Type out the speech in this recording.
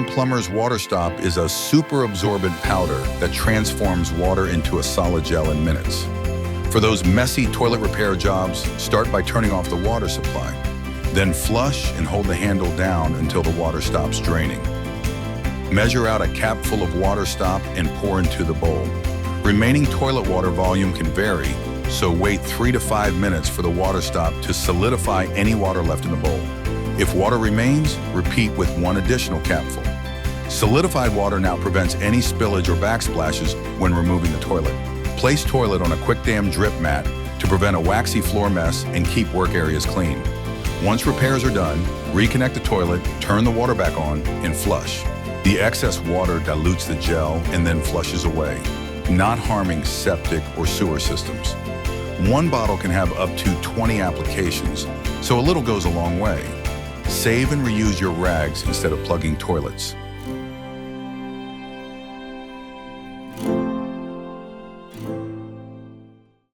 plumber's water stop is a super absorbent powder that transforms water into a solid gel in minutes. For those messy toilet repair jobs, start by turning off the water supply. Then flush and hold the handle down until the water stops draining. Measure out a cap full of water stop and pour into the bowl. Remaining toilet water volume can vary, so wait 3 to 5 minutes for the water stop to solidify any water left in the bowl. If water remains, repeat with one additional capful. Solidified water now prevents any spillage or backsplashes when removing the toilet. Place toilet on a quick dam drip mat to prevent a waxy floor mess and keep work areas clean. Once repairs are done, reconnect the toilet, turn the water back on, and flush. The excess water dilutes the gel and then flushes away, not harming septic or sewer systems. One bottle can have up to 20 applications, so a little goes a long way. Save and reuse your rags instead of plugging toilets.